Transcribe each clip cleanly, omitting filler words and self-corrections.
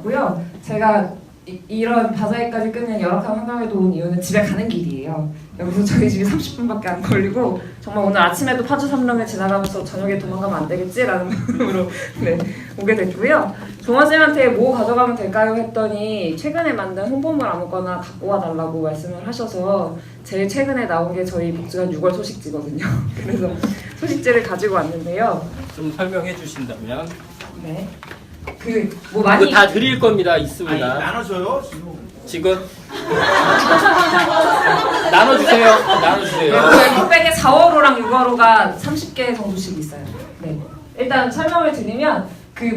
같고요. 제가 이런 바자회까지 끝낸 열악한 환경에도 온 이유는 집에 가는 길이에요. 여기서 저희 집이 30분밖에 안 걸리고 정말 오늘 아침에도 파주 삼릉을 지나가면서 저녁에 도망가면 안 되겠지라는 마음으로 네, 오게 됐고요. 종아쌤한테 뭐 가져가면 될까요? 했더니 최근에 만든 홍보물 아무거나 갖고 와달라고 말씀을 하셔서 제일 최근에 나온 게 저희 복지관 6월 소식지거든요. 그래서 소식지를 가지고 왔는데요. 좀 설명해 주신다면. 네. 뭐 많이 이거 다 드릴 겁니다. 있습니다. 아니, 나눠줘요? 지금 나눠주세요. 나눠주세요. 톡백에 4월호랑 6월호가 30개 정도씩 있어요. 네. 일단 설명을 드리면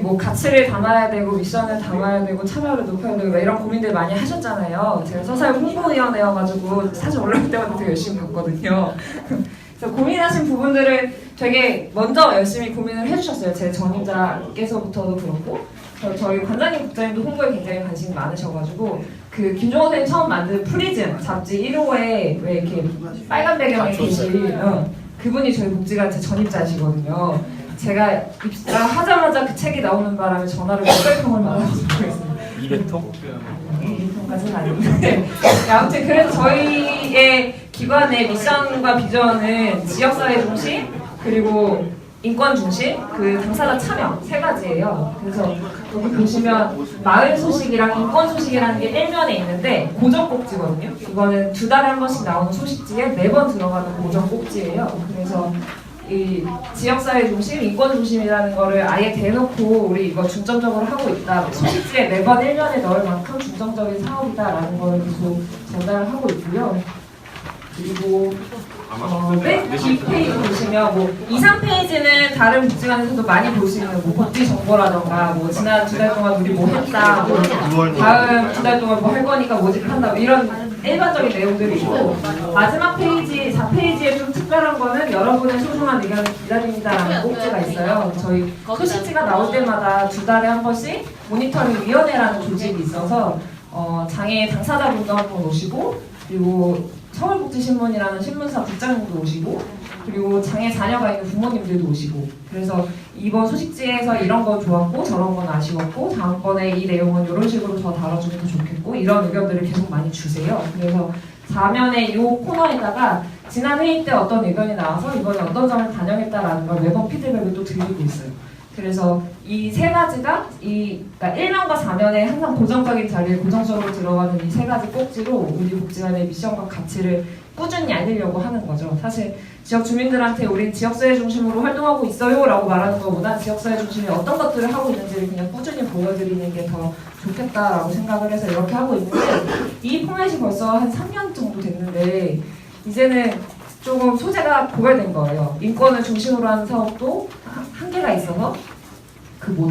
뭐 가치를 담아야 되고 미션을 담아야 되고 참여를 높여야 되고 이런 고민들 많이 하셨잖아요. 제가 서사의 홍보위원회여가지고 사실 올라올 때마다 되게 열심히 봤거든요. 그래서 고민하신 부분들을 되게 먼저 열심히 고민을 해주셨어요. 제 전임자께서부터도 그렇고 저희 관장님, 국장님도 홍보에 굉장히 관심이 많으셔가지고 김종호 선생님 처음 만든 프리즘 잡지 1호에 왜 이렇게 빨간 배경에 계신 그분이 저희 복지관 제 전임자시거든요. 제가 입사하자마자 그 책이 나오는 바람에 전화를 몇백 통을 받아서 200통? 200통까지는 아닌데 아무튼 그래서 저희의 기관의 미션과 비전은 지역사회 중심 그리고 인권 중심, 당사자 참여 세 가지예요. 그래서 여기 보시면 마을 소식이랑 인권 소식이라는 게 일면에 있는데 고정 꼭지거든요. 이거는 2달에 한 번씩 나오는 소식지에 매번 들어가는 고정 꼭지예요. 그래서 이 지역사회 중심, 인권 중심이라는 거를 아예 대놓고 우리 이거 중점적으로 하고 있다. 소식지에 매번 일면에 넣을 만큼 중점적인 사업이다라는 거를 계속 전달을 하고 있고요. 그리고 맨 뒷페이지 보시면 2, 3페이지는 다른 복지관에서도 많이 볼 수 있는 복지 정보라던가 지난 2달 동안 우리 뭐 했다, 다음 2달 동안 뭐 할 거니까 모집한다 이런 일반적인 내용들이 있고 마지막 페이지 4페이지에 좀 특별한 거는 여러분의 소중한 의견을 기다립니다라는 꼭지가 있어요. 저희 소식지가 나올 때마다 2달에 한 번씩 모니터링 위원회라는 조직이 있어서 장애 당사자분도 한 번 오시고 그리고 서울복지신문이라는 신문사 국장님도 오시고 그리고 장애 자녀가 있는 부모님들도 오시고 그래서 이번 소식지에서 이런 건 좋았고 저런 건 아쉬웠고 다음번에 이 내용은 이런 식으로 더 다뤄주면 더 좋겠고 이런 의견들을 계속 많이 주세요. 그래서 4면의 이 코너에다가 지난 회의 때 어떤 의견이 나와서 이번에 어떤 점을 반영했다라는 걸 매번 피드백을 또 드리고 있어요. 그래서 이 세 가지가 그러니까 1면과 4면에 항상 고정적인 자리에 고정적으로 들어가는 이 세 가지 꼭지로 우리 복지관의 미션과 가치를 꾸준히 알리려고 하는 거죠. 사실 지역 주민들한테 우린 지역사회 중심으로 활동하고 있어요 라고 말하는 것보다 지역사회 중심이 어떤 것들을 하고 있는지를 그냥 꾸준히 보여드리는 게 더 좋겠다라고 생각을 해서 이렇게 하고 있는데 이 포맷이 벌써 한 3년 정도 됐는데 이제는 조금 소재가 고갈된 거예요. 인권을 중심으로 하는 사업도 한계가 있어서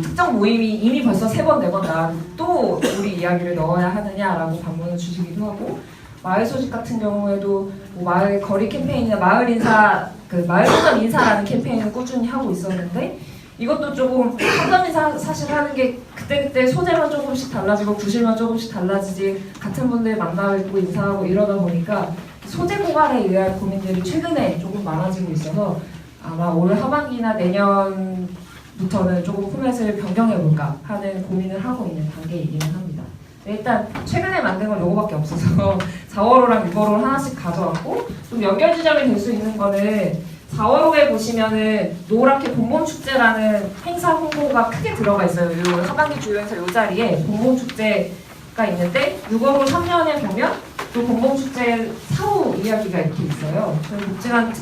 특정 모임이 이미 벌써 3번, 4번 나왔는데 또 우리 이야기를 넣어야 하느냐라고 반문을 주시기도 하고 마을 소식 같은 경우에도 마을 거리 캠페인이나 마을 인사, 마을 상점 인사라는 캠페인을 꾸준히 하고 있었는데 이것도 조금 상점 인사 사실 하는 게 그때그때 소재만 조금씩 달라지고 구실만 조금씩 달라지지 같은 분들 만나고 인사하고 이러다 보니까 소재 고갈에 의한 고민들이 최근에 조금 많아지고 있어서 아마 올 하반기나 내년부터는 조금 포맷을 변경해볼까 하는 고민을 하고 있는 단계이기는 합니다. 일단 최근에 만든 건 요거밖에 없어서 4월호랑 6월호 하나씩 가져왔고 좀 연결 지점이 될 수 있는 거는 4월호에 보시면은 노랗게 봄봄축제라는 행사 홍보가 크게 들어가 있어요. 요 하반기 주요 행사 요 자리에 봄봄축제가 있는데 6월호 3년에 보면 또 봄봄축제 사후 이야기가 이렇게 있어요. 저희 복지관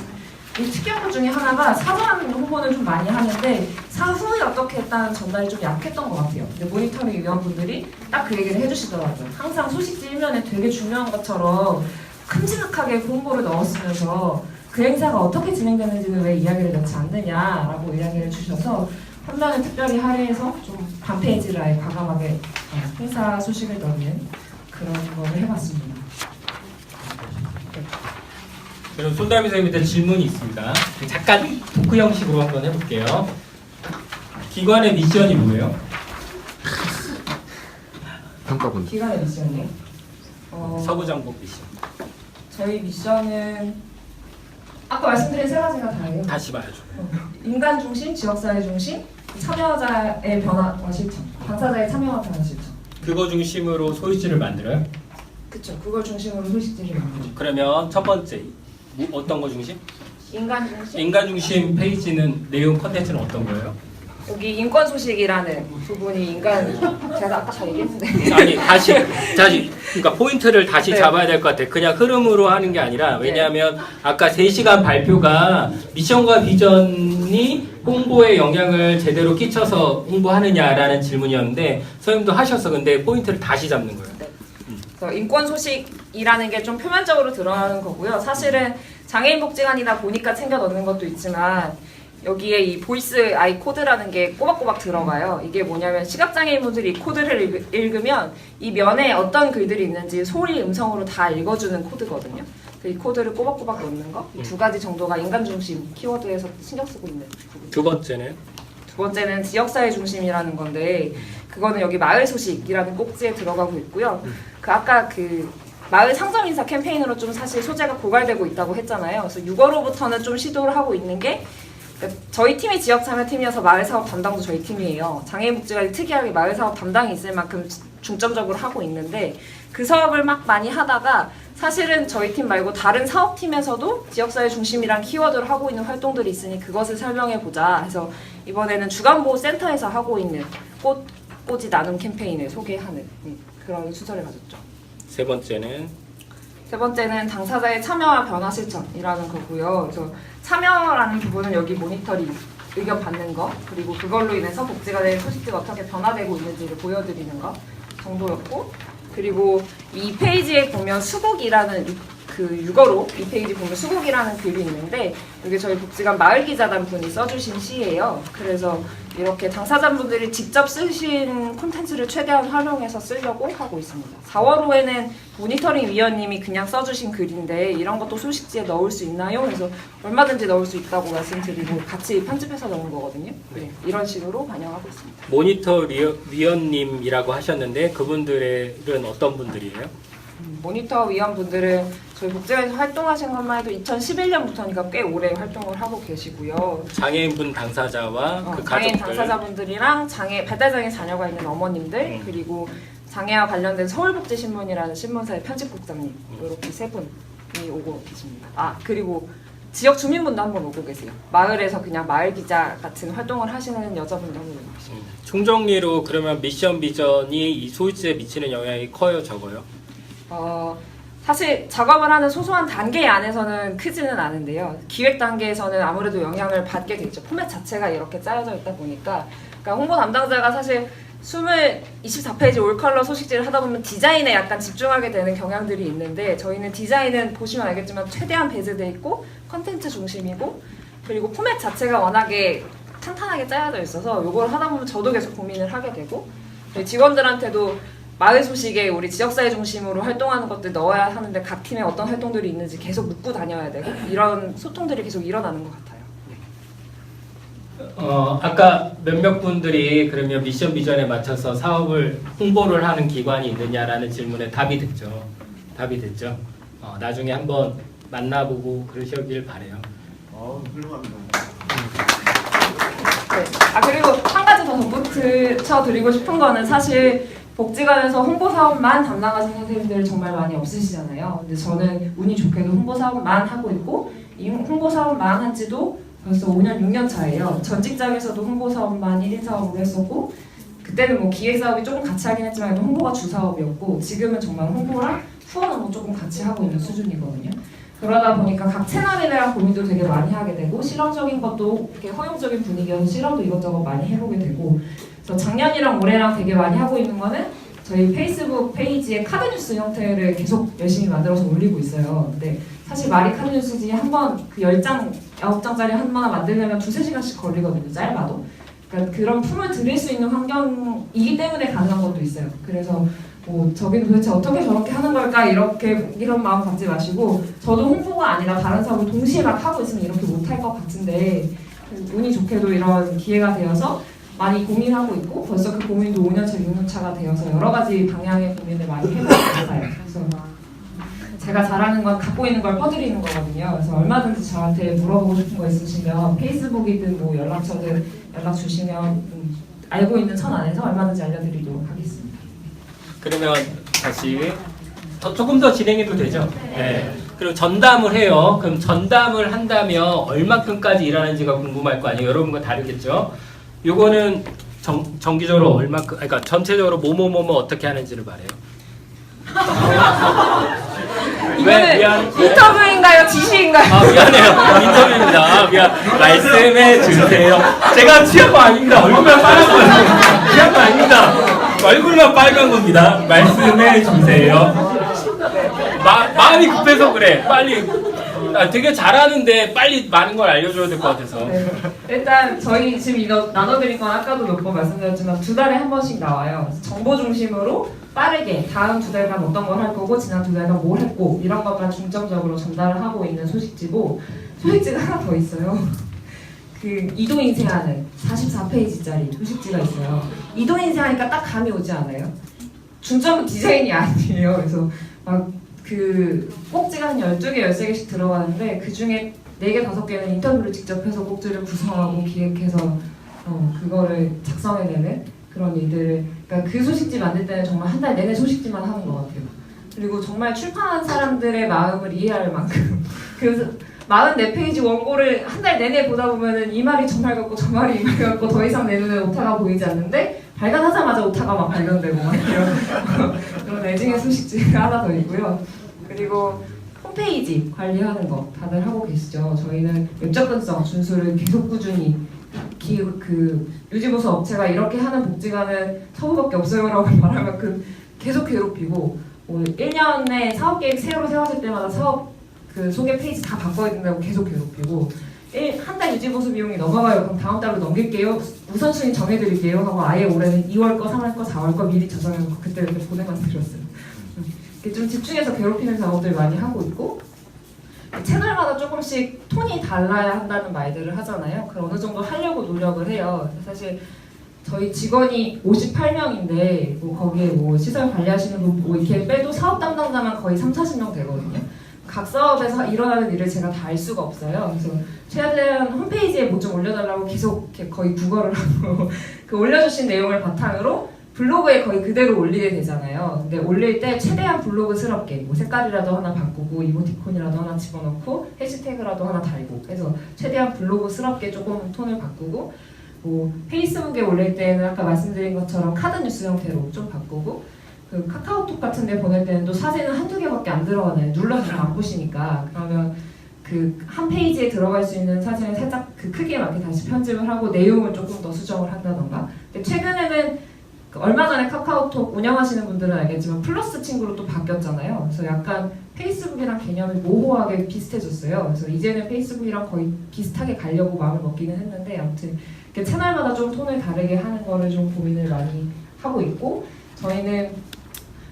특이한 것 중에 하나가 사전 홍보는 좀 많이 하는데 사후에 어떻게 했다는 전달이 좀 약했던 것 같아요. 근데 모니터링 위원분들이 딱 그 얘기를 해주시더라고요. 항상 소식지 1면에 되게 중요한 것처럼 큼지막하게 홍보를 넣었으면서 그 행사가 어떻게 진행되는지는 왜 이야기를 넣지 않느냐라고 이야기를 주셔서 한 면을 특별히 할애해서 좀 반 페이지를 아예 과감하게 행사 소식을 넣는 그런 거를 해봤습니다. 그럼 손담비 선생님한테 질문이 있습니다. 잠깐 토크 형식으로 한번 해볼게요. 기관의 미션이 뭐예요? 평가분. 기관의 미션이요? 서구정복 미션. 저희 미션은 아까 말씀드린 세 가지가 다예요. 다시 봐야죠. 인간 중심, 지역사회 중심, 참여자의 변화와 실천, 당사자의 참여와 변화 실천. 그거 중심으로 소식지를 만들어요? 그쵸. 그걸 중심으로 소식지를 만들죠. 그러면 첫 번째 어떤 거 중심? 인간 중심? 인간 중심 페이지는 내용 컨텐츠는 어떤 거예요? 여기 인권 소식이라는 부분이 인간 제가 아까 다 얘기했는데 아니 다시 그러니까 포인트를 다시 네. 잡아야 될 것 같아. 그냥 흐름으로 하는 게 아니라 왜냐하면 아까 3시간 발표가 미션과 비전이 홍보에 영향을 제대로 끼쳐서 홍보하느냐라는 질문이었는데 선생님도 하셨어. 근데 포인트를 다시 잡는 거예요. 그래서 인권 소식이라는 게 좀 표면적으로 드러나는 거고요. 사실은 장애인 복지관이다 보니까 챙겨 넣는 것도 있지만 여기에 이 보이스 아이 코드라는 게 꼬박꼬박 들어가요. 이게 뭐냐면 시각장애인분들이 이 코드를 읽으면 이 면에 어떤 글들이 있는지 소리, 음성으로 다 읽어주는 코드거든요. 이 코드를 꼬박꼬박 넣는 거. 이 두 가지 정도가 인간 중심 키워드에서 신경 쓰고 있는 부분. 두 번째는 두 번째는 지역사회 중심이라는 건데 그거는 여기 마을 소식이라는 꼭지에 들어가고 있고요. 그 아까 그 마을 상점 인사 캠페인으로 좀 사실 소재가 고갈되고 있다고 했잖아요. 그래서 6월호부터는 좀 시도를 하고 있는 게 그러니까 저희 팀이 지역 참여팀이어서 마을 사업 담당도 저희 팀이에요. 장애인 복지관이 특이하게 마을 사업 담당이 있을 만큼 중점적으로 하고 있는데 그 사업을 막 많이 하다가 사실은 저희 팀 말고 다른 사업팀에서도 지역사회 중심이란 키워드를 하고 있는 활동들이 있으니 그것을 설명해보자 해서 이번에는 주간보호센터에서 하고 있는 꽃꽂이 나눔 캠페인을 소개하는 그런 순서를 가졌죠. 세 번째는 세 번째는 당사자의 참여와 변화 실천이라는 거고요. 그래서 참여라는 부분은 여기 모니터링, 의견 받는 거, 그리고 그걸로 인해서 복지관의 소식지가 어떻게 변화되고 있는지를 보여드리는 거 정도였고, 그리고 이 페이지에 보면 수국이라는 그 육어로 이 페이지 보면 수국이라는 글이 있는데 이게 저희 복지관 마을기자단 분이 써주신 시예요. 그래서 이렇게 당사자분들이 직접 쓰신 콘텐츠를 최대한 활용해서 쓰려고 하고 있습니다. 4월호에는 모니터링 위원님이 그냥 써주신 글인데 이런 것도 소식지에 넣을 수 있나요? 그래서 얼마든지 넣을 수 있다고 말씀드리고 같이 편집해서 넣은 거거든요. 네, 이런 식으로 반영하고 있습니다. 모니터 위원님이라고 하셨는데 그분들은 어떤 분들이에요? 모니터 위원분들은 저희 복지관에서 활동하신 것만 해도 2011년부터니까 꽤 오래 활동을 하고 계시고요. 장애인분 당사자와 그 장애인 가족들 당사자분들이랑 발달장애 자녀가 있는 어머님들 그리고 장애와 관련된 서울복지신문이라는 신문사의 편집국장님 이렇게 세 분이 오고 계십니다. 아 그리고 지역 주민분도 한번 오고 계세요. 마을에서 그냥 마을 기자 같은 활동을 하시는 여자분도 한분 오고 계십니다. 총정리로 그러면 미션 비전이 이 소유지에 미치는 영향이 커요, 적어요? 사실 작업을 하는 소소한 단계 안에서는 크지는 않은데요. 기획 단계에서는 아무래도 영향을 받게 되죠. 포맷 자체가 이렇게 짜여져 있다 보니까. 그러니까 홍보 담당자가 사실 24페이지 올컬러 소식지를 하다 보면 디자인에 약간 집중하게 되는 경향들이 있는데 저희는 디자인은 보시면 알겠지만 최대한 배제돼 있고 컨텐츠 중심이고 그리고 포맷 자체가 워낙에 탄탄하게 짜여져 있어서 이걸 하다 보면 저도 계속 고민을 하게 되고 직원들한테도 마을 소식에 우리 지역사회 중심으로 활동하는 것들 넣어야 하는데 각 팀에 어떤 활동들이 있는지 계속 묻고 다녀야 되고 이런 소통들이 계속 일어나는 것 같아요. 아까 몇몇 분들이 그러면 미션 비전에 맞춰서 사업을 홍보를 하는 기관이 있느냐라는 질문에 답이 됐죠. 나중에 한번 만나보고 그러시길 바래요. 훌륭합니다. 네. 그리고 한 가지 더 덧붙여 드리고 싶은 거는 사실 복지관에서 홍보 사업만 담당하신 선생님들 정말 많이 없으시잖아요. 근데 저는 운이 좋게도 홍보 사업만 하고 있고 이 홍보 사업만 한 지도 벌써 5년, 6년 차예요. 전 직장에서도 홍보 사업만 1인 사업으로 했었고 그때는 뭐 기획 사업이 조금 같이 하긴 했지만 홍보가 주 사업이었고 지금은 정말 홍보랑 후원 업무 조금 같이 하고 있는 수준이거든요. 그러다 보니까 각 채널에 대한 고민도 되게 많이 하게 되고 실험적인 것도 이렇게 허용적인 분위기여서 실험도 이것저것 많이 해보게 되고 그래서 작년이랑 올해랑 되게 많이 하고 있는 거는 저희 페이스북 페이지에 카드뉴스 형태를 계속 열심히 만들어서 올리고 있어요. 근데 사실 말이 카드뉴스지 한번 그 10장, 9장짜리 하나 만들려면 2-3시간씩 걸리거든요. 짧아도. 그러니까 그런 품을 들일 수 있는 환경이기 때문에 가능한 것도 있어요. 그래서 뭐 저기는 도대체 어떻게 저렇게 하는 걸까 이런 마음 갖지 마시고 저도 홍보가 아니라 다른 사업을 동시에 막 하고 있으면 이렇게 못할 것 같은데 운이 좋게도 이런 기회가 되어서 많이 고민하고 있고 벌써 그 고민도 5년차, 6년차가 되어서 여러 가지 방향의 고민을 많이 해보고 있어요. 그래서 제가 잘하는 건 갖고 있는 걸 퍼드리는 거거든요. 그래서 얼마든지 저한테 물어보고 싶은 거 있으시면 페이스북이든 뭐 연락처든 연락 주시면 알고 있는 선 안에서 얼마든지 알려드리도록 하겠습니다. 그러면 다시 조금 더 진행해도 되죠? 네. 그리고 전담을 해요. 그럼 전담을 한다면 얼마큼까지 일하는지가 궁금할 거 아니에요. 여러분과 다르겠죠? 요거는 정기적으로 얼마큼, 그러니까 전체적으로 뭐뭐뭐뭐 어떻게 하는지를 말해요. 이거는 미안. 인터뷰인가요? 지시인가요? 아, 미안해요. 인터뷰입니다. 미안. 말씀해 주세요. 제가 취한 거 아닙니다. 얼굴만 빨간 거예요. 취한 거 아닙니다. 얼굴만 빨간 겁니다. 말씀해 주세요. 마음이 급해서 그래. 빨리. 되게 잘하는데 빨리 많은 걸 알려줘야 될 것 같아서. 네. 일단 저희 지금 이거 나눠드린 건 아까도 몇 번 말씀드렸지만 2달에 한 번씩 나와요. 정보 중심으로 빠르게 다음 2달간 어떤 걸 할 거고 지난 2달간 뭘 했고 이런 것만 중점적으로 전달을 하고 있는 소식지고 소식지가 하나 더 있어요. 그 이도인쇄하는 44페이지짜리 소식지가 있어요. 이도인쇄하니까 딱 감이 오지 않아요? 중점은 디자인이 아니에요. 그래서 막 그 꼭지가 한 12개, 13개씩 들어가는데 그 중에 4개, 5개는 인터뷰를 직접 해서 꼭지를 구성하고 기획해서 그거를 작성해내는 그런 일들을, 그러니까 그 소식지 만들 때는 정말 한 달 내내 소식지만 하는 것 같아요. 그리고 정말 출판한 사람들의 마음을 이해할 만큼 그래서 44페이지 원고를 한 달 내내 보다 보면은 이 말이 저 말 같고 저 말이 이 말 같고 더 이상 내 눈에 오타가 보이지 않는데 발간하자마자 오타가 막 발견되고 막 이런 그런 애증의 소식지가 하나 더 있고요. 그리고 홈페이지 관리하는 거 다들 하고 계시죠. 저희는 웹접근성 준수를 계속 꾸준히 유지보수 업체가 이렇게 하는 복지관은 서구밖에 없어요라고 말할 만큼 계속 괴롭히고 1년에 사업계획 새로 세워질 때마다 사업 그 소개 페이지 다 바꿔야 된다고 계속 괴롭히고 한 달 유지보수 비용이 넘어가요. 그럼 다음 달로 넘길게요. 우선순위 정해드릴게요 하고 아예 올해는 2월 거, 3월 거, 4월 거 미리 저장해서 그때 보내만 드렸어요. 좀 집중해서 괴롭히는 작업들 많이 하고 있고 채널마다 조금씩 톤이 달라야 한다는 말들을 하잖아요. 그걸 어느 정도 하려고 노력을 해요. 사실 저희 직원이 58명인데 거기에 시설 관리하시는 분 이렇게 빼도 사업 담당자만 거의 30-40명 되거든요. 각 사업에서 일어나는 일을 제가 다 알 수가 없어요. 그래서 최대한 홈페이지에 뭐 좀 올려달라고 계속 이렇게 거의 구걸을 하고 그 올려주신 내용을 바탕으로 블로그에 거의 그대로 올리게 되잖아요. 근데 올릴 때 최대한 블로그스럽게 색깔이라도 하나 바꾸고 이모티콘이라도 하나 집어넣고 해시태그라도 하나 달고 해서 최대한 블로그스럽게 조금 톤을 바꾸고 페이스북에 올릴 때는 아까 말씀드린 것처럼 카드 뉴스 형태로 좀 바꾸고 그 카카오톡 같은 데 보낼 때는 또 사진은 한두 개밖에 안 들어가나요. 눌러서 잘 안 보시니까. 그러면 그 한 페이지에 들어갈 수 있는 사진을 살짝 그 크기에 맞게 다시 편집을 하고 내용을 조금 더 수정을 한다던가. 근데 최근에는 얼마 전에 카카오톡 운영하시는 분들은 알겠지만 플러스 친구로 또 바뀌었잖아요. 그래서 약간 페이스북이랑 개념이 모호하게 비슷해졌어요. 그래서 이제는 페이스북이랑 거의 비슷하게 가려고 마음을 먹기는 했는데 아무튼 채널마다 좀 톤을 다르게 하는 거를 좀 고민을 많이 하고 있고 저희는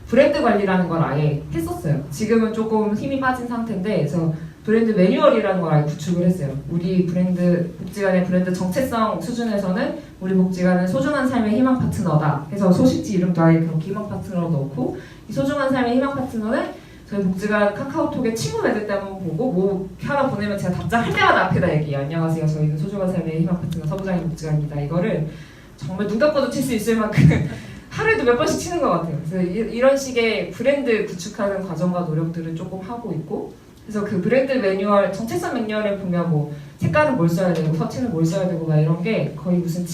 브랜드 관리라는 걸 아예 했었어요. 지금은 조금 힘이 빠진 상태인데 그래서 브랜드 매뉴얼이라는 걸 아예 구축을 했어요. 우리 복지관의 브랜드 정체성 수준에서는 우리 복지관은 소중한 삶의 희망 파트너다 해서 소식지 이름도 아예 그렇게 희망 파트너로 넣고 이 소중한 삶의 희망 파트너는 저희 복지관 카카오톡에 친구 맺을 때 한번 보고 뭐 하나 보내면 제가 답장할 때마다 앞에다 얘기해요. 안녕하세요. 저희는 소중한 삶의 희망 파트너 서부장님 복지관입니다. 이거를 정말 눈 감고도 칠 수 있을 만큼 하루에도 몇 번씩 치는 것 같아요. 그래서 이런 식의 브랜드 구축하는 과정과 노력들을 조금 하고 있고 그래서 그 브랜드 매뉴얼, 정체성 매뉴얼에 보면 색깔은 뭘 써야 되고 서체는 뭘 써야 되고 막 이런 게 거의 무슨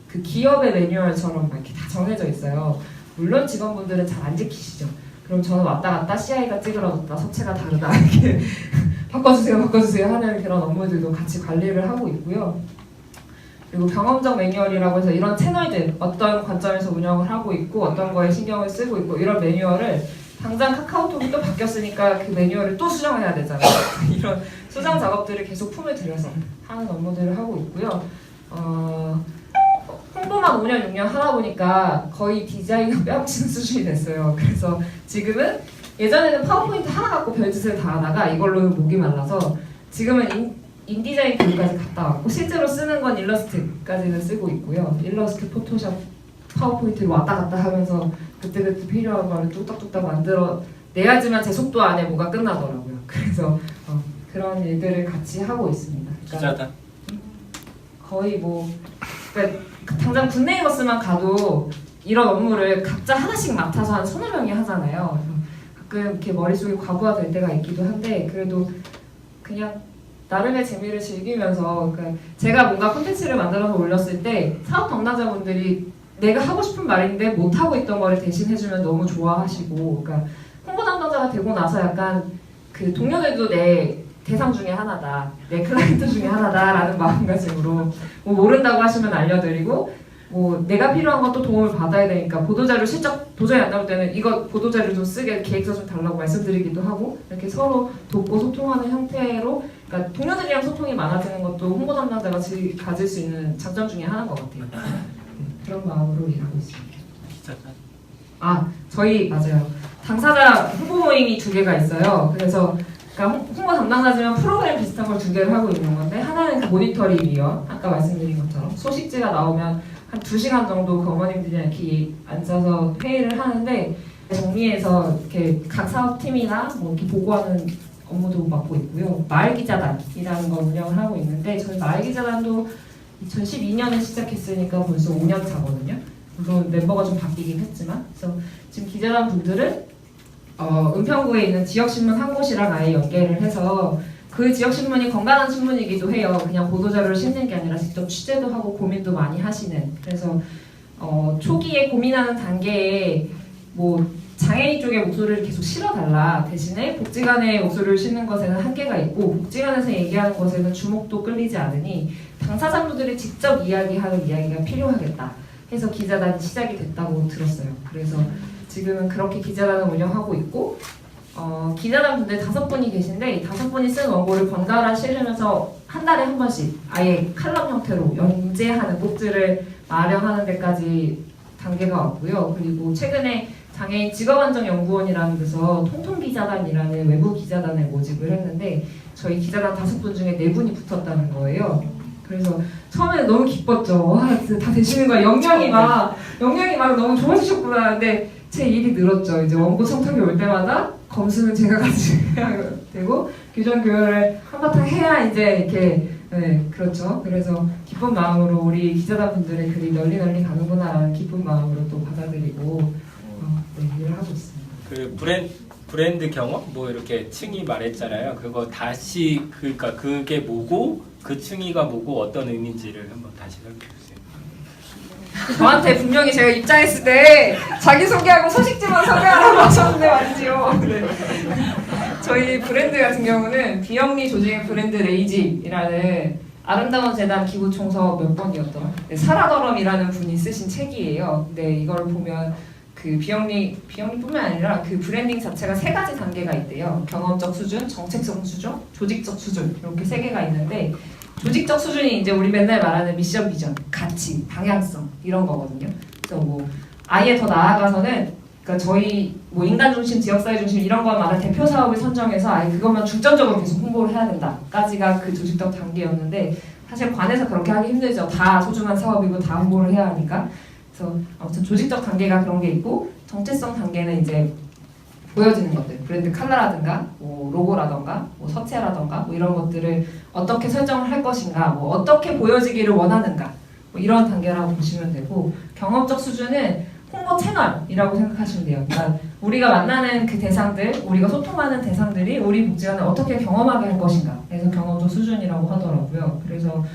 그 기업의 매뉴얼처럼 막 이렇게 다 정해져 있어요. 물론 직원분들은 잘 안 지키시죠. 그럼 저는 왔다 갔다 CI가 찌그러졌다, 서체가 다르다 이렇게 바꿔주세요 하는 그런 업무들도 같이 관리를 하고 있고요. 그리고 경험적 매뉴얼이라고 해서 이런 채널들 어떤 관점에서 운영을 하고 있고 어떤 거에 신경을 쓰고 있고 이런 매뉴얼을 당장 카카오톡이 또 바뀌었으니까 그 매뉴얼을 또 수정해야 되잖아요. 이런 수정 작업들을 계속 품을 들여서 하는 업무들을 하고 있고요. 홍보만 5년, 6년 하다 보니까 거의 디자인을 빼앗기는 수준이 됐어요. 그래서 지금은 예전에는 파워포인트 하나 갖고 별짓을 다 하다가 이걸로 목이 말라서 지금은 인디자인 교육까지 갔다 왔고 실제로 쓰는 건 일러스트까지는 쓰고 있고요. 일러스트, 포토샵, 파워포인트를 왔다 갔다 하면서 그때그때 필요한 거를 뚝딱뚝딱 만들어 내야지만 제 속도 안에 뭐가 끝나더라고요. 그래서 그런 일들을 같이 하고 있습니다. 진짜다. 거의 그러니까 당장 굿네이버스만 가도 이런 업무를 각자 하나씩 맡아서 한 서너 명이 하잖아요. 그래서 가끔 이렇게 머릿속이 과부하될 때가 있기도 한데 그래도 그냥 나름의 재미를 즐기면서 그러니까 제가 뭔가 콘텐츠를 만들어서 올렸을 때 사업 담당자분들이 내가 하고 싶은 말인데 못하고 있던 거를 대신 해주면 너무 좋아하시고 그러니까 홍보 담당자가 되고 나서 약간 그 동료들도 내 대상 중에 하나다, 내 클라이언트 중에 하나다라는 마음가짐으로 뭐 모른다고 하시면 알려드리고 뭐 내가 필요한 것도 도움을 받아야 되니까 보도자료 실적 도저히 안 나올 때는 이거 보도자료 좀 쓰게 계획서 좀 달라고 말씀드리기도 하고 이렇게 서로 돕고 소통하는 형태로 그러니까 동료들이랑 소통이 많아지는 것도 홍보 담당자가 가질 수 있는 장점 중에 하나인 것 같아요. 그런 마음으로 일하고 있습니다. 저희 맞아요. 당사자 후보 모임이 2개가 있어요. 그래서 그러니까 홍보 담당자지만 프로그램 비슷한 걸 2개를 하고 있는 건데 하나는 그 모니터링 위원 아까 말씀드린 것처럼 소식지가 나오면 한 2시간 정도 그 어머님들이랑 이렇게 앉아서 회의를 하는데 정리해서 이렇게 각 사업팀이나 뭐 이렇게 보고하는 업무도 맡고 있고요. 마을기자단이라는 걸 운영을 하고 있는데 저희 마을기자단도 2012년에 시작했으니까 벌써 5년 차거든요. 물론 멤버가 좀 바뀌긴 했지만 그래서 지금 기자단 분들은 은평구에 있는 지역신문 한 곳이랑 아예 연계를 해서 그 지역신문이 건강한 신문이기도 해요. 그냥 보도자료를 싣는 게 아니라 직접 취재도 하고 고민도 많이 하시는. 그래서 초기에 고민하는 단계에 뭐 장애인 쪽의 목소리를 계속 실어달라 대신에 복지관의 목소리를 싣는 것에는 한계가 있고 복지관에서 얘기하는 것에는 주목도 끌리지 않으니 당사자분들이 직접 이야기하는 이야기가 필요하겠다 해서 기자단이 시작이 됐다고 들었어요. 그래서 지금은 그렇게 기자단을 운영하고 있고 기자단 분들 5분이 계신데 5분이 쓴 원고를 번갈아 실으면서 한 달에 한 번씩 아예 칼럼 형태로 연재하는 꼭지를 마련하는 데까지 단계가 왔고요. 그리고 최근에 장애인 직업안정연구원이라는 데서 통통기자단이라는 외부 기자단을 모집을 했는데 저희 기자단 5분 중에 4분이 붙었다는 거예요. 그래서 처음에는 너무 기뻤죠. 와, 다 되시는 거야. 영향이 막 너무 좋아지셨구나. 근데 제 일이 늘었죠. 이제 원고 청탁이 올 때마다 검수는 제가 가지고 되고 규정 교열을 한바탕 해야 이제 이렇게 네, 그렇죠. 그래서 기쁜 마음으로 우리 기자단 분들의 글이 널리 가는구나라는 기쁜 마음으로 또 받아들이고 네, 일을 하고 있습니다. 그 브랜드 경험 뭐 이렇게 층이 말했잖아요. 그거 다시 그러니까 그게 뭐고 그 층이가 뭐고 어떤 의미인지를 한번 다시 설명해 주세요. 저한테 분명히 제가 입장했을 때 자기소개하고 소식지만 소개하라고 하셨는데 말이지요. 네. 저희 브랜드 같은 경우는 비영리 조직의 브랜드 레이집이라는 아름다운 재단 기부 총서 몇 번이었더라? 네, 사라더럼이라는 분이 쓰신 책이에요. 근데 이걸 보면 그 비영리뿐만 아니라 그 브랜딩 자체가 3가지 단계가 있대요. 경험적 수준, 정책적 수준, 조직적 수준 이렇게 3개가 있는데 조직적 수준이 이제 우리 맨날 말하는 미션, 비전, 가치, 방향성 이런 거거든요. 그래서 뭐 아예 더 나아가서는 그러니까 저희 뭐 인간 중심, 지역사회 중심 이런 것마다 대표 사업을 선정해서 아예 그것만 중점적으로 계속 홍보를 해야 된다까지가 그 조직적 단계였는데 사실 관에서 그렇게 하기 힘들죠. 다 소중한 사업이고 다 홍보를 해야 하니까. 그래서 아무튼 조직적 단계가 그런 게 있고 정체성 단계는 이제 보여지는 것들, 브랜드 컬러라든가 뭐 로고라든가 뭐 서체라든가 뭐 이런 것들을 어떻게 설정을 할 것인가, 뭐 어떻게 보여지기를 원하는가 뭐 이런 단계라고 보시면 되고 경험적 수준은 홍보 채널이라고 생각하시면 돼요. 그러니까 우리가 만나는 그 대상들, 우리가 소통하는 대상들이 우리 복지관을 어떻게 경험하게 할 것인가 그래서 경험적 수준이라고 하더라고요. 그래서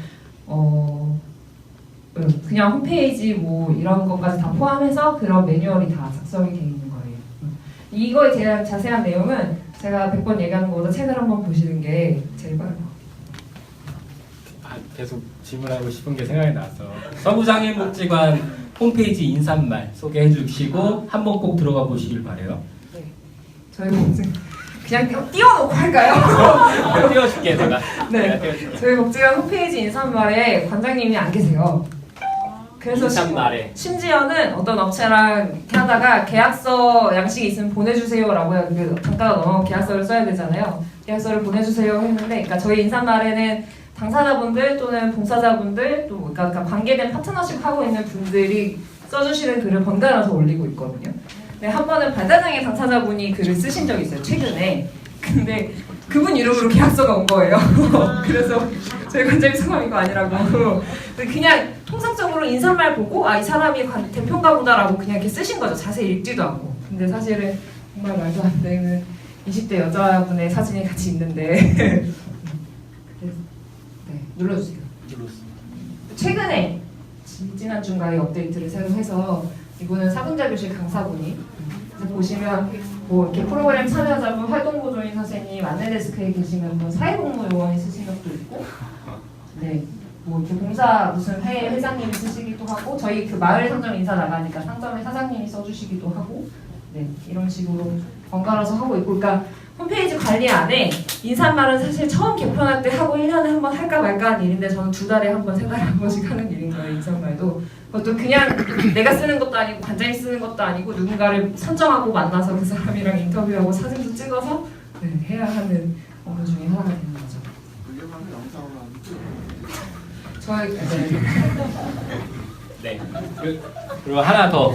그냥 홈페이지 뭐 이런 것까지 다 포함해서 그런 매뉴얼이 다 작성이 되어 있는 거예요. 이거에 대한 자세한 내용은 제가 100번 얘기하는 것보다 책을 한번 보시는 게 제일 빠른 것 같아요. 계속 질문하고 싶은 게 생각이 나서 서부장애인복지관 홈페이지 인사말 소개해 주시고 한번 꼭 들어가 보시길 바래요. 네. 저희 복지관 그냥 띄워놓고 할까요? 띄워줄게 내가. 네. 내가 띄워줄게. 저희 복지관 홈페이지 인사말에 관장님이 안 계세요. 그래서 인사말에 심지어는 어떤 업체랑 이렇게 하다가 계약서 양식이 있으면 보내주세요라고 해요. 그 단가가 넘어 계약서를 써야 되잖아요. 계약서를 보내주세요 했는데, 그러니까 저희 인사말에는 당사자분들 또는 봉사자분들 또 그러니까 관계된 파트너십 하고 있는 분들이 써주시는 글을 번갈아서 올리고 있거든요. 근데 한 번은 반대장애 당사자분이 글을 쓰신 적이 있어요. 최근에. 근데 그분 이름으로 계약서가 온 거예요. 그래서 저희 관장님 성함 이거 아니라고. 그냥 통상적으로 인사말 보고 아 이 사람이 대표인가 보다라고 그냥 이렇게 쓰신 거죠. 자세히 읽지도 않고. 근데 사실은 정말 말도 안 되는 20대 여자분의 사진이 같이 있는데 네, 눌러주세요. 최근에 지난주인가에 업데이트를 새로 해서 이분은 사분자교실 강사분이 그래서 보시면 뭐 이렇게 프로그램 참여자분, 활동보조인 선생님, 안내데스크에 계시면 뭐 사회복무요원이 쓰신 것도 있고 네. 뭐 이렇게 봉사 무슨 회장님이 쓰시기도 하고 저희 그 마을 상점 인사 나가니까 상점의 사장님이 써주시기도 하고 네 이런 식으로 번갈아서 하고 있고 그러니까 홈페이지 관리 안에 인사말은 사실 처음 개편할 때 하고 1년에 한 번 할까 말까 하는 일인데 저는 2달에 한 번, 3달에 한 번씩 하는 일인 거예요. 인사말도 그것도 그냥 내가 쓰는 것도 아니고 관장이 쓰는 것도 아니고 누군가를 선정하고 만나서 그 사람이랑 인터뷰하고 사진도 찍어서 네, 해야 하는 업무 중에 하나가 되는 거죠. 저희 네. 그리고 하나 더.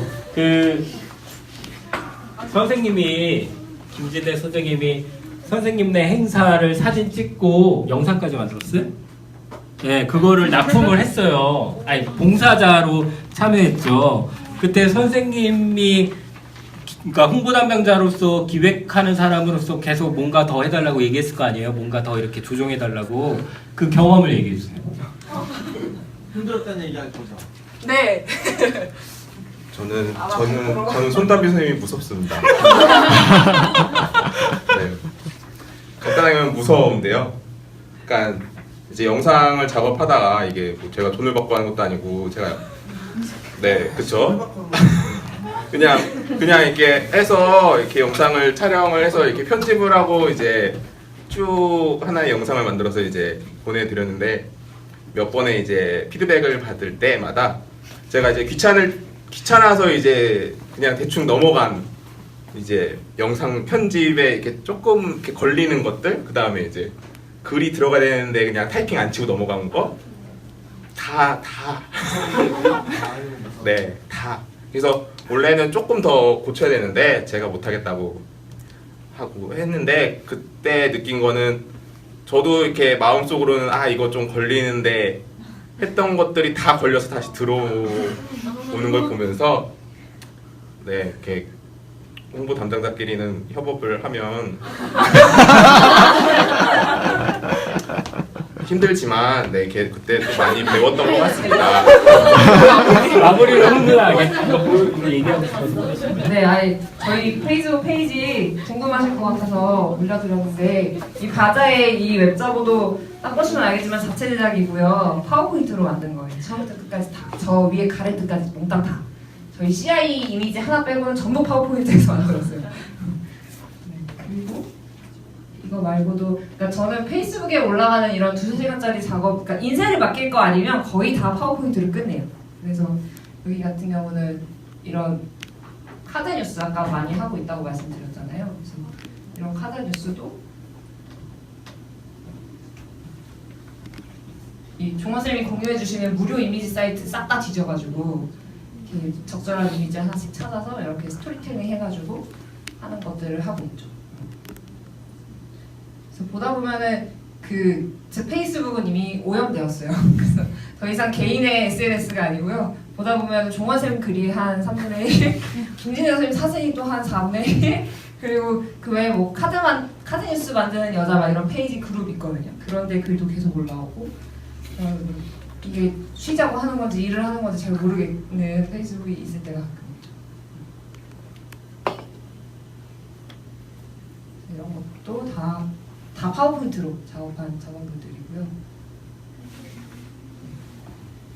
선생님이 김진애 선생님이 선생님네 행사를 사진 찍고 영상까지 만들었어요? 네, 그거를 납품을 했어요. 아니, 봉사자로 참여했죠. 그때 선생님이 그러니까 홍보 담당자로서 기획하는 사람으로서 계속 뭔가 더 해달라고 얘기했을 거 아니에요? 뭔가 더 이렇게 조정해달라고 그 경험을 얘기해 주세요. 힘들었다는 얘기 할 거죠? 네. 저는 손담비 선생님이 무섭습니다. 네. 간단하게 하면 무서운데요. 그러니까 이제 영상을 작업하다가 이게 뭐 제가 돈을 받고 하는 것도 아니고 제가 네 그렇죠. 그냥 이렇게 해서 이렇게 영상을 촬영을 해서 이렇게 편집을 하고 이제 쭉 하나의 영상을 만들어서 이제 보내드렸는데 몇 번의 이제 피드백을 받을 때마다 제가 이제 귀찮아서 이제 그냥 대충 넘어간 이제 영상 편집에 이렇게 조금 이렇게 걸리는 것들 그 다음에 이제 글이 들어가야 되는데 그냥 타이핑 안 치고 넘어간 거 다 네, 다. 그래서 원래는 조금 더 고쳐야 되는데 제가 못하겠다고 하고 했는데 그때 느낀 거는 저도 이렇게 마음속으로는 아 이거 좀 걸리는데 했던 것들이 다 걸려서 다시 들어오는 걸 보면서 네 이렇게 홍보 담당자끼리는 협업을 하면 힘들지만 네 이렇게 그때 또 많이 배웠던 것 같습니다. 마무리를 훈훈하게 얘기하고 싶어서. 네, 아니 저희 페이스북 페이지 궁금하실 것 같아서 올려드렸는데 이 바자의 이 웹자보도 딱 보시면 알겠지만 자체 제작이고요. 파워포인트로 만든 거예요. 처음부터 끝까지 다. 저 위에 가래 끝까지 몽땅 다. 저희 CI 이미지 하나 빼고는 전부 파워포인트에서 만들었어요. 네, 그리고 이거 말고도 그러니까 저는 페이스북에 올라가는 이런 2-3시간짜리 작업 그러니까 인쇄를 맡길 거 아니면 거의 다 파워포인트를 끝내요. 그래서 여기 같은 경우는 이런 카드 뉴스 아까 많이 하고 있다고 말씀드렸잖아요. 그래서 이런 카드 뉴스도 이 종원쌤이 공유해 주시는 무료 이미지 사이트 싹 다 뒤져가지고 이렇게 적절한 이미지 하나씩 찾아서 이렇게 스토리텔링 해가지고 하는 것들을 하고 있죠. 그래서 보다 보면은 제 페이스북은 이미 오염되었어요. 그래서 더 이상 개인의 SNS가 아니고요. 보다 보면 종원쌤 글이 한 3분의 1, 김진애 선생님 사진이 또 한 4분의 1, 그리고 그 외에 뭐 카드 뉴스 만드는 여자 막 이런 페이지 그룹 있거든요. 그런데 글도 계속 올라오고 이게 쉬자고 하는 건지 일을 하는 건지 잘 모르겠는 페이스북이 있을 때가 가끔 있죠. 이런 것도 다 파워포인트로 작업한 작업들이고요.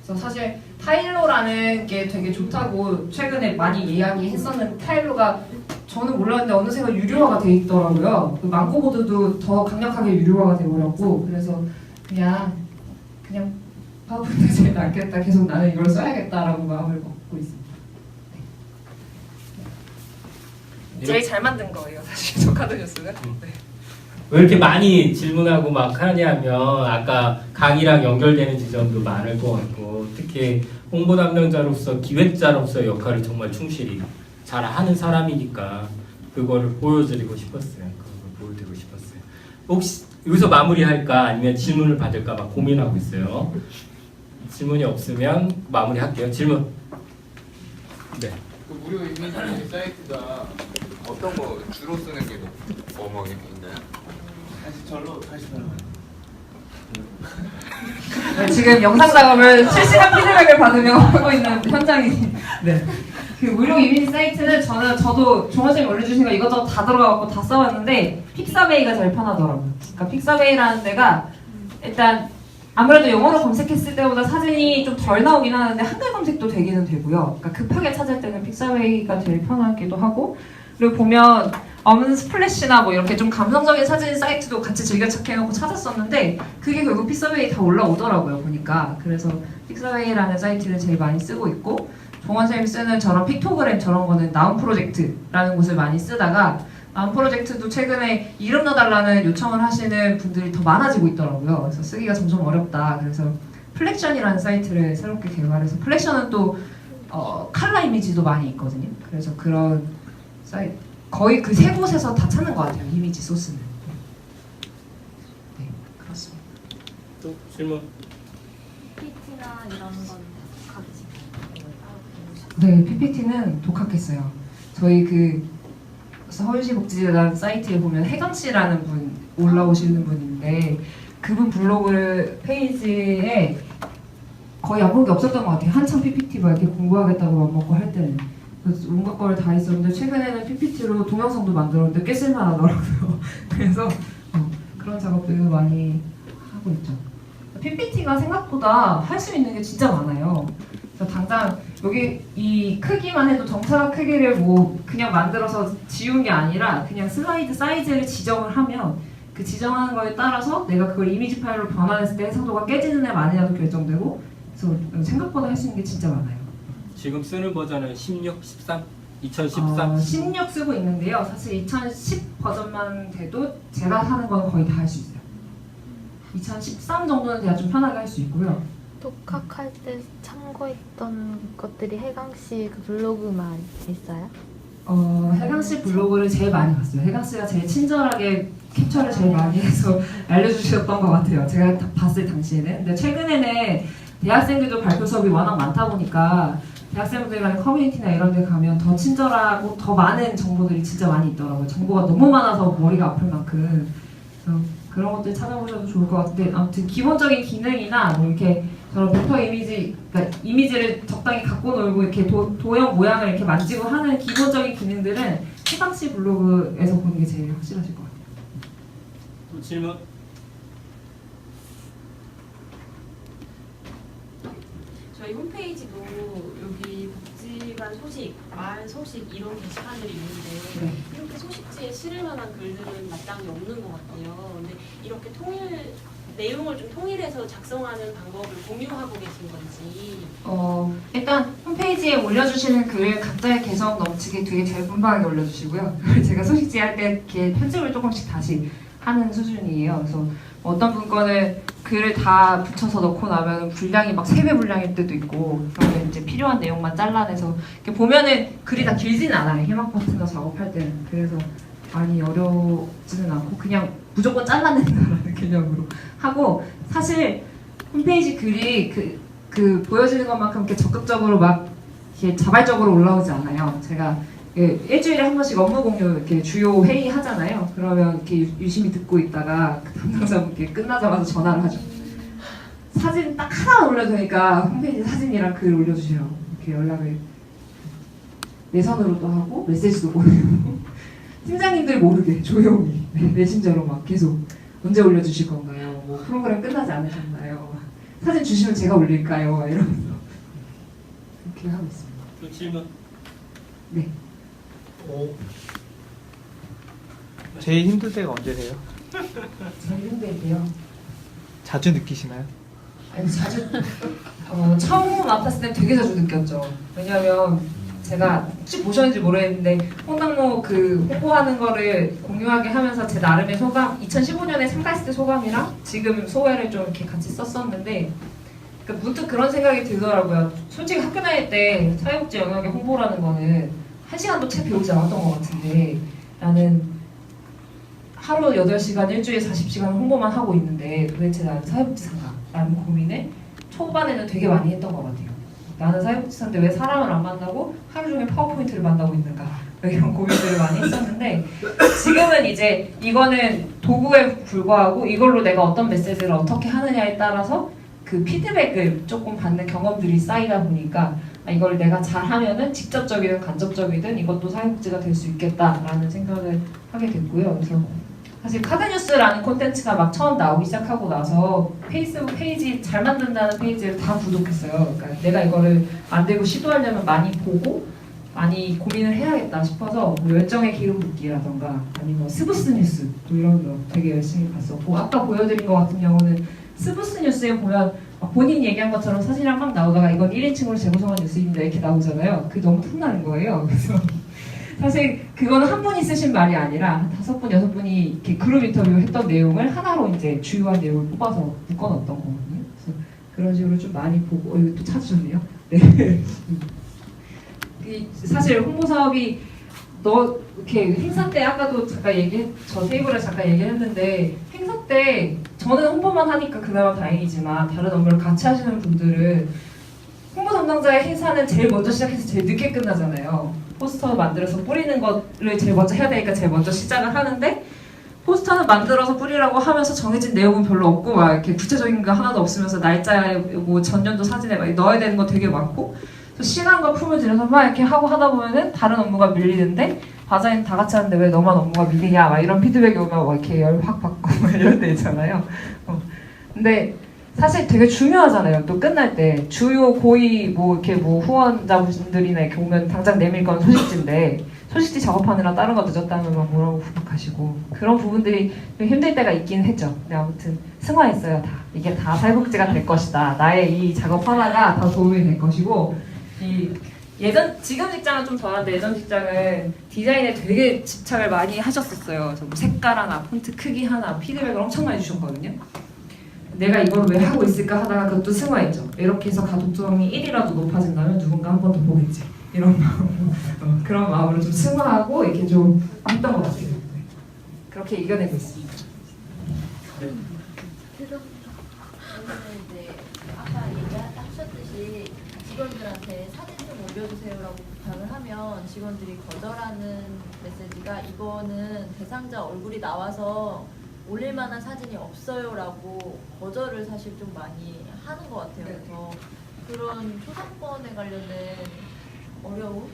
그래서 사실 타일로라는 게 되게 좋다고 최근에 많이 이야기했었는 타일로가 저는 몰랐는데 어느새가 유료화가 돼 있더라고요. 그 망고보드도 더 강력하게 유료화가 돼버렸고 그래서 그냥 파워포인트가 제일 낫겠다. 계속 나는 이걸 써야겠다라고 마음을 먹고 있습니다. 네. 제일 잘 만든 거예요, 사실 저 카드 뉴스는. 네. 왜 이렇게 많이 질문하고 막 하냐면 아까 강의랑 연결되는 지점도 많을 것 같고 특히 홍보 담당자로서 기획자로서 역할을 정말 충실히 잘 하는 사람이니까 그거를 보여드리고 싶었어요. 혹시 여기서 마무리할까 아니면 질문을 받을까 막 고민하고 있어요. 질문이 없으면 마무리할게요. 질문. 네. 그 무료 이미지 사이트가 어떤 거 주로 쓰는 게 뭐 있나요? 다시 설명. 네, 지금 영상 작업을 실시간 피드백을 받으며 하고 있는 현장이. 네. 그 무료 이미지 사이트는 저도 종원쌤이 올려주신 거 이것저것 다 들어가고 다 써봤는데 픽사베이가 제일 편하더라고요. 그러니까 픽사베이라는 데가 일단 아무래도 영어로 검색했을 때보다 사진이 좀 덜 나오긴 하는데 한글 검색도 되기는 되고요. 그러니까 급하게 찾을 때는 픽사베이가 제일 편하기도 하고, 그리고 보면 스플래시나 뭐 이렇게 좀 감성적인 사진 사이트도 같이 즐겨찾기 해놓고 찾았었는데 그게 결국 픽사베이 다 올라오더라고요 보니까. 그래서 픽사베이라는 사이트를 제일 많이 쓰고 있고, 종원쌤이 쓰는 저런 픽토그램 저런 거는 나움 프로젝트라는 곳을 많이 쓰다가, 나움 프로젝트도 최근에 이름 넣어달라는 요청을 하시는 분들이 더 많아지고 있더라고요. 그래서 쓰기가 점점 어렵다. 그래서 플렉션이라는 사이트를 새롭게 개발해서, 플렉션은 또 컬러 이미지도 많이 있거든요. 그래서 그런 사이트 거의 그 세 곳에서 다 찾는 것 같아요. 이미지 소스는. 네, 그렇습니다. 또 질문. PPT나 이런 건 각지. 네, PPT는 독학했어요. 저희 그 서울시 복지재단 사이트에 보면 혜강 씨라는 분 올라오시는 분인데, 그분 블로그 페이지에 거의 안 본 게 없었던 것 같아요. 한참 PPT 막 이렇게 공부하겠다고 맘먹고 할 때는. 그래서 온갖 걸 다 했었는데 최근에는 PPT로 동영상도 만들었는데 꽤 쓸만하더라고요. 그래서 그런 작업들을 많이 하고 있죠. PPT가 생각보다 할 수 있는 게 진짜 많아요. 그래서 당장 여기 이 크기만 해도 정사각 크기를 뭐 그냥 만들어서 지운 게 아니라 그냥 슬라이드 사이즈를 지정을 하면 그 지정하는 거에 따라서 내가 그걸 이미지 파일로 변환했을 때 해상도가 깨지는 애 마느냐도 결정되고, 그래서 생각보다 할 수 있는 게 진짜 많아요. 지금 쓰는 버전은 16, 13, 2013. 16 쓰고 있는데요. 사실 2010 버전만 돼도 제가 하는 건 거의 다 할 수 있어요. 2013 정도는 제가 좀 편하게 할 수 있고요. 독학할 때 참고했던 것들이 혜강 씨 그 블로그만 있어요? 혜강 씨 블로그를 제일 많이 봤어요. 혜강 씨가 제일 친절하게 캡처를 제일 많이 해서 알려주셨던 것 같아요. 제가 봤을 당시에는. 근데 최근에는 대학생들도 발표 수업이 워낙 많다 보니까 대학생분들이랑 커뮤니티나 이런 데 가면 더 친절하고 더 많은 정보들이 진짜 많이 있더라고요. 정보가 너무 많아서 머리가 아플 만큼. 그래서 그런 것들 찾아보셔도 좋을 것 같은데, 아무튼 기본적인 기능이나 뭐 이렇게 저런 벡터 이미지, 그러니까 이미지를 적당히 갖고 놀고 이렇게 도형 모양을 이렇게 만지고 하는 기본적인 기능들은 혜강 씨 블로그에서 보는 게 제일 확실하실 것 같아요. 또 질문. 저희 홈페이지도 여기 복지관 소식, 마을 소식 이런 게시판들이 있는데 네. 이렇게 소식지에 실을 만한 글들은 마땅히 없는 것 같아요. 근데 이렇게 내용을 좀 통일해서 작성하는 방법을 공유하고 계신 건지. 일단 홈페이지에 올려주시는 글 각자의 개성 넘치게 되게 절분방하게 올려주시고요. 제가 소식지 할 때 이렇게 편집을 조금씩 다시 하는 수준이에요. 그래서 어떤 문건을 글을 다 붙여서 넣고 나면 분량이 막 3배 분량일 때도 있고, 그러면 이제 필요한 내용만 잘라내서 이렇게 보면은 글이 다 길지는 않아요. 해막 파트너 작업할 때는. 그래서 많이 어렵지는 않고 그냥 무조건 잘라낸다라는 개념으로 하고, 사실 홈페이지 글이 그 보여지는 것만큼 이렇게 적극적으로 막 이렇게 자발적으로 올라오지 않아요. 제가 일주일에 한 번씩 업무 공유 이렇게 주요 회의 하잖아요. 그러면 이렇게 유심히 듣고 있다가 그 담당자분께 끝나자마자 전화를 하죠. 사진 딱 하나 올려주니까 홈페이지 사진이랑 글 올려주세요. 이렇게 연락을 내 손으로도 하고 메시지도 보내고 팀장님들 모르게 조용히 메신저로 막 계속 언제 올려주실 건가요? 뭐 프로그램 끝나지 않으셨나요? 사진 주시면 제가 올릴까요? 이러면서 이렇게 하고 있습니다. 또 질문. 네. 제일 힘들 때가 언제세요? 제일 힘들게요. 자주 느끼시나요? 아니 자주 처음 아팠을 때 되게 자주 느꼈죠. 왜냐하면 제가 혹시 보셨는지 모르겠는데 홍당무 그 홍보하는 거를 공유하게 하면서 제 나름의 소감, 2015년에 참가했을 때 소감이랑 지금 소회를 좀 이렇게 같이 썼었는데, 그러니까 문득 그런 생각이 들더라고요. 솔직히 학교 다닐 때 사회복지 영역의 홍보라는 거는 1시간도 채 배우지 않았던 것 같은데, 나는 하루 8시간, 일주일에 40시간 홍보만 하고 있는데 도대체 나는 사회복지사인가? 라는 고민을 초반에는 되게 많이 했던 것 같아요. 나는 사회복지사인데 왜 사람을 안 만나고 하루 종일 파워포인트를 만나고 있는가 이런 고민들을 많이 했었는데 지금은 이제 이거는 도구에 불과하고 이걸로 내가 어떤 메시지를 어떻게 하느냐에 따라서 그 피드백을 조금 받는 경험들이 쌓이다 보니까 이걸 내가 잘하면은 직접적이든 간접적이든 이것도 사회복지가 될 수 있겠다라는 생각을 하게 됐고요. 그래서 사실 카드뉴스라는 콘텐츠가 막 처음 나오기 시작하고 나서 페이스북 페이지 잘 만든다는 페이지를 다 구독했어요. 그러니까 내가 이거를 만들고 시도하려면 많이 보고 많이 고민을 해야겠다 싶어서 뭐 열정의 기름 붓기라던가 아니면 스브스 뉴스 뭐 이런 거 되게 열심히 봤었고 아까 보여드린 것 같은 경우는 스브스 뉴스에 보면 본인 얘기한 것처럼 사진이랑 막 나오다가 이건 1인칭으로 재구성한 뉴스입니다 이렇게 나오잖아요. 그게 너무 탐나는 거예요. 그래서 사실 그거는 한 분이 쓰신 말이 아니라 한 5분, 6분이 이렇게 그룹 인터뷰를 했던 내용을 하나로 이제 주요한 내용을 뽑아서 묶어놨던 거거든요. 그래서 그런 식으로 좀 많이 보고 이거 또 찾으셨네요. 네. 사실 홍보 사업이 이렇게 행사 때 아까도 잠깐 저 테이블에 잠깐 얘기했는데 행사 때 저는 홍보만 하니까 그나마 다행이지만 다른 업무를 같이 하시는 분들은 홍보 담당자의 행사는 제일 먼저 시작해서 제일 늦게 끝나잖아요. 포스터 만들어서 뿌리는 거를 제일 먼저 해야 되니까 제일 먼저 시작을 하는데 포스터는 만들어서 뿌리라고 하면서 정해진 내용은 별로 없고 막 이렇게 구체적인 거 하나도 없으면서 날짜에 뭐 전년도 사진에 막 넣어야 되는 거 되게 많고 시간과 품을 들여서 막 이렇게 하고 하다 보면은 다른 업무가 밀리는데 바자인 다 같이 하는데 왜 너만 업무가 밀리냐 막 이런 피드백이 오면 막 이렇게 열 확 받고 막 이런 데 있잖아요. 근데 사실 되게 중요하잖아요. 또 끝날 때 주요 고위 뭐 이렇게 뭐 후원자분들이나 이렇게 오면 당장 내밀 건 소식지인데 소식지 작업하느라 다른 거 늦었다면 막 뭐라고 후박하시고 그런 부분들이 좀 힘들 때가 있긴 했죠. 근데 아무튼 승화했어요. 다 이게 다 사회복지가 될 것이다. 나의 이 작업 하나가 다 도움이 될 것이고 지금 직장은 좀 덜한데 예전 직장은 디자인에 되게 집착을 많이 하셨었어요. 그래서 뭐 색깔 하나, 폰트 크기 하나, 피드백을 엄청 많이 주셨거든요. 내가 이걸 왜 하고 있을까 하다가 그것도 승화했죠. 이렇게 해서 가독성이 1이라도 높아진다면 누군가 한 번 더 보겠지. 이런 마음, 그런 마음으로 좀 승화하고 이렇게 좀 했던 것 같아요. 네. 그렇게 이겨내고 있습니다. 이제 아까 얘기하셨듯이 직원들한테 사진 좀 올려주세요라고 부탁을 하면 직원들이 거절하는 메시지가 이거는 대상자 얼굴이 나와서 올릴 만한 사진이 없어요라고 거절을 사실 좀 많이 하는 것 같아요. 그래서 그런 초상권에 관련된 어려움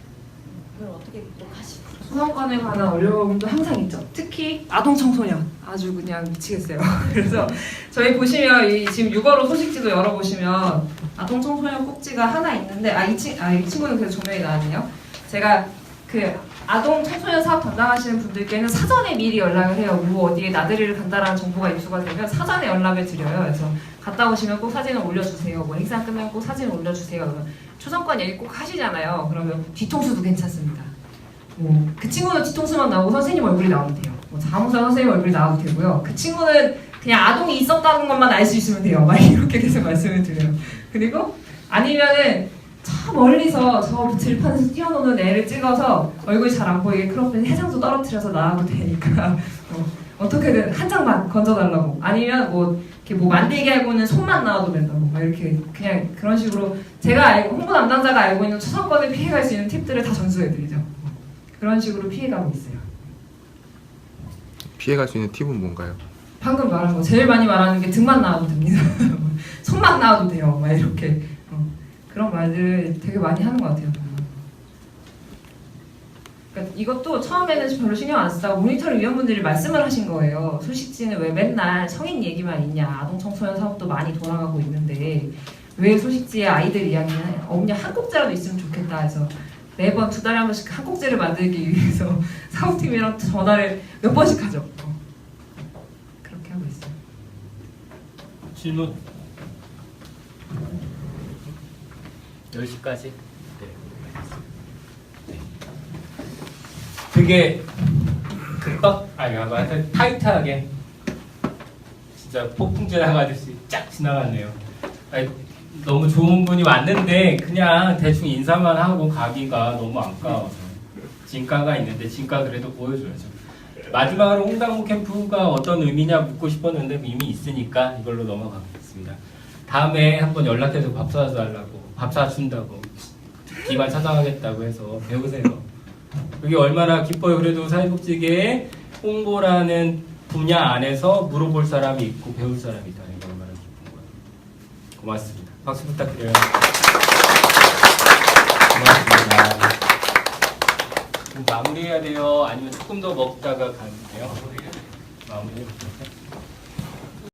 그걸 어떻게 극복하시나요? 초상권에 관한 어려움도 항상 있죠. 특히 아동 청소년 아주 그냥 미치겠어요. 그래서 저희 보시면 지금 6월호 소식지도 열어보시면 아동 청소년 꼭지가 하나 있는데 이 친구는 그래서 조명이 나왔네요. 제가 그 아동 청소년 사업 담당하시는 분들께는 사전에 미리 연락을 해요. 뭐 어디에 나들이를 간다라는 정보가 입수가 되면 사전에 연락을 드려요. 그래서 갔다 오시면 꼭 사진을 올려주세요. 뭐 행사 끝나면 꼭 사진을 올려주세요. 그러면 초상권 얘기 꼭 하시잖아요. 그러면 뒤통수도 괜찮습니다. 뭐 그 친구는 뒤통수만 나오고 선생님 얼굴이 나오면 돼요. 뭐 사무사 선생님 얼굴이 나와도 되고요. 그 친구는 그냥 아동이 있었다는 것만 알 수 있으면 돼요. 막 이렇게 계속 말씀을 드려요. 그리고 아니면은 저 멀리서 저 들판에서 뛰어노는 애를 찍어서 얼굴이 잘 안 보이게 크롭해서 해상도 떨어뜨려서 나와도 되니까 어떻게든 한 장만 건져달라고 아니면 뭐 이렇게 뭐 만들게 알고는 손만 나와도 된다고 막 이렇게 그냥 그런 식으로 제가 알고 홍보 담당자가 알고 있는 초상권을 피해갈 수 있는 팁들을 다 전수해드리죠. 그런 식으로 피해가고 있어요. 피해갈 수 있는 팁은 뭔가요? 방금 말한 거 제일 많이 말하는 게 등만 나와도 됩니다. 손만 나와도 돼요. 막 이렇게 그런 말들을 되게 많이 하는 것 같아요. 그러니까 이것도 처음에는 별로 신경 안 쓰다가 모니터링 위원분들이 말씀을 하신 거예요. 소식지는 왜 맨날 성인 얘기만 있냐, 아동 청소년 사업도 많이 돌아가고 있는데 왜 소식지에 아이들 이야기는 없냐, 한 꼭지라도 있으면 좋겠다 해서 매번 2달에 한 번씩 한 꼭지를 만들기 위해서 사업팀이랑 전화를 몇 번씩 하죠. 그렇게 하고 있어요. 질문 10시까지. 네. 되게 타이트하게 진짜 폭풍 지나가듯이 쫙 지나갔네요. 너무 좋은 분이 왔는데 그냥 대충 인사만 하고 가기가 너무 아까워서 진가가 있는데 진가 그래도 보여줘야죠. 마지막으로 홍당무 캠프가 어떤 의미냐 묻고 싶었는데 이미 있으니까 이걸로 넘어가겠습니다. 다음에 한번 연락해서 밥 사달라고, 밥 사준다고, 기관 찾아가겠다고 해서 배우세요. 그게 얼마나 기뻐요. 그래도 사회복지계의 홍보라는 분야 안에서 물어볼 사람이 있고 배울 사람이 있다는 게 얼마나 기쁜 거예요. 고맙습니다. 박수 부탁드려요. 고맙습니다. 그럼 마무리해야 돼요? 아니면 조금 더 먹다가 가면 돼요? 마무리해볼까요?